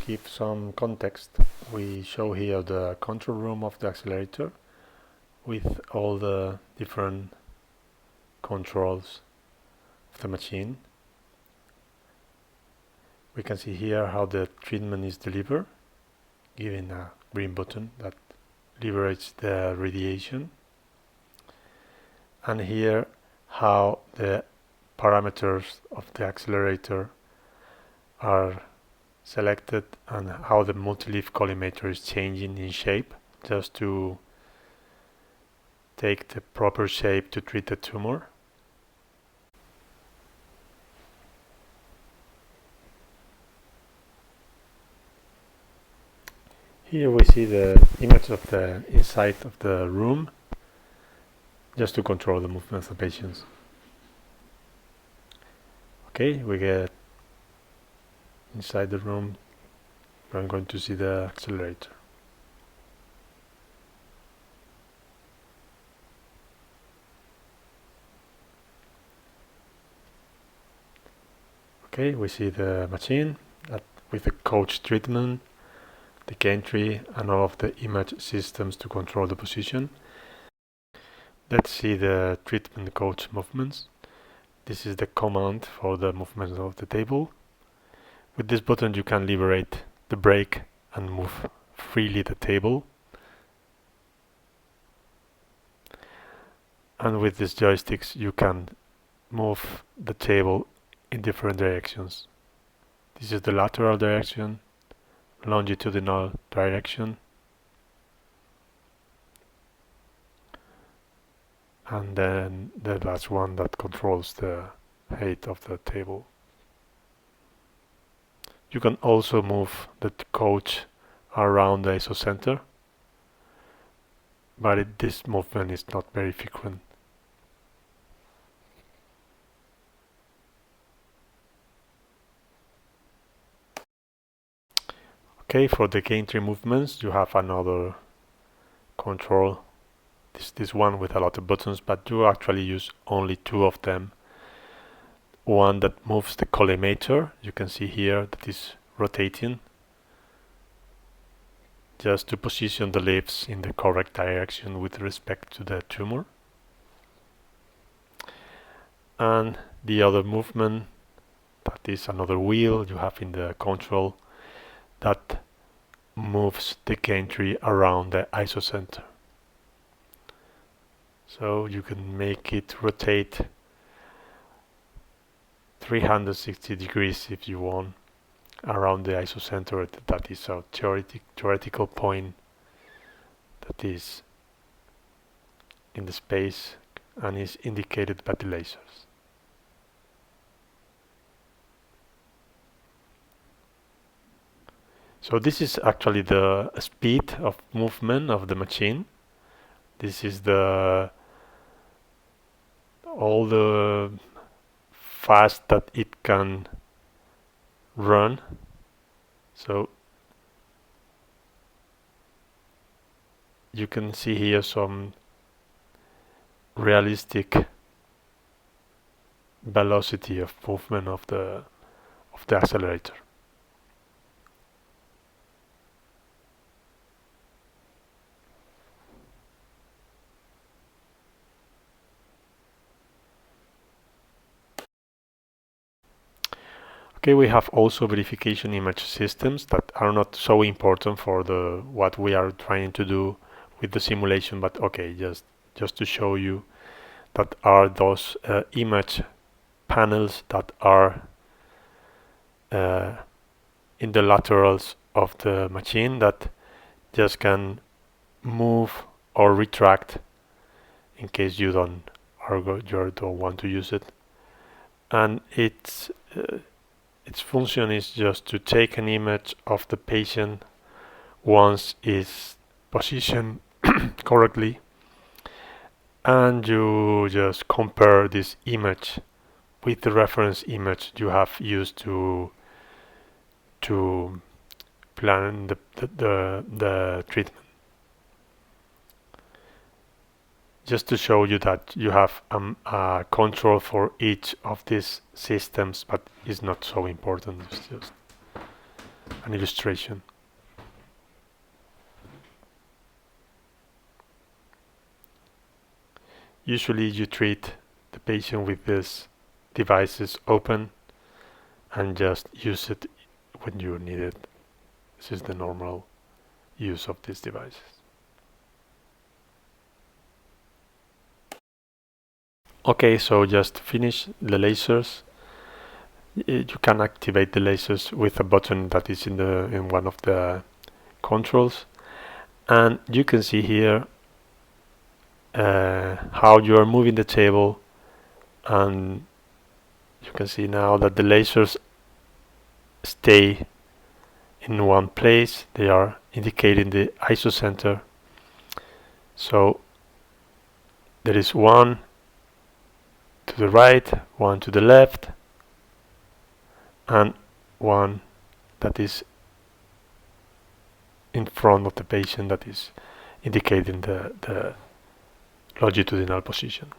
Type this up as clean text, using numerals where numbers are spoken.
give some context, we show here the control room of the accelerator with all the different controls of the machine. We can see here how the treatment is delivered, giving a green button that liberates the radiation. And here how the parameters of the accelerator are selected and how the multi-leaf collimator is changing in shape just to take the proper shape to treat the tumor. Here we see the image of the inside of the room just to control the movements of the patients. Okay, we get inside the room. I'm going to see the accelerator. Okay, we see the machine with the coach treatment, the gantry, and all of the image systems to control the position. Let's see the treatment coach movements. This is the command for the movements of the table. With this button you can liberate the brake and move freely the table. And with these joysticks you can move the table in different directions. This is the lateral direction, longitudinal direction, and then the last one that controls the height of the table. You can also move the coach around the isocenter, but this movement is not very frequent. Okay, for the gantry movements you have another control. This one with a lot of buttons, but you actually use only two of them. One that moves the collimator, you can see here that is rotating, just to position the leaves in the correct direction with respect to the tumor. And the other movement, that is another wheel you have in the control that moves the gantry around the isocenter. So you can make it rotate 360 degrees if you want around the isocenter. That is a theoretical point that is in the space and is indicated by the lasers. So this is actually the speed of movement of the machine. This is all the fast that it can run. So you can see here some realistic velocity of movement of the accelerator. Okay, we have also verification image systems that are not so important for what we are trying to do with the simulation, but okay, just to show you that are those image panels that are in the laterals of the machine that just can move or retract in case you don't want to use it. And its function is just to take an image of the patient once it's positioned correctly, and you just compare this image with the reference image you have used to plan the treatment. Just to show you that you have a control for each of these systems, but it's not so important. It's just an illustration. Usually you treat the patient with these devices open and just use it when you need it. This is the normal use of these devices. Okay, so just finish the lasers. You can activate the lasers with a button that is in one of the controls, and you can see here how you are moving the table, and you can see now that the lasers stay in one place. They are indicating the isocenter. So there is one to the right, one to the left, and one that is in front of the patient that is indicating the longitudinal position.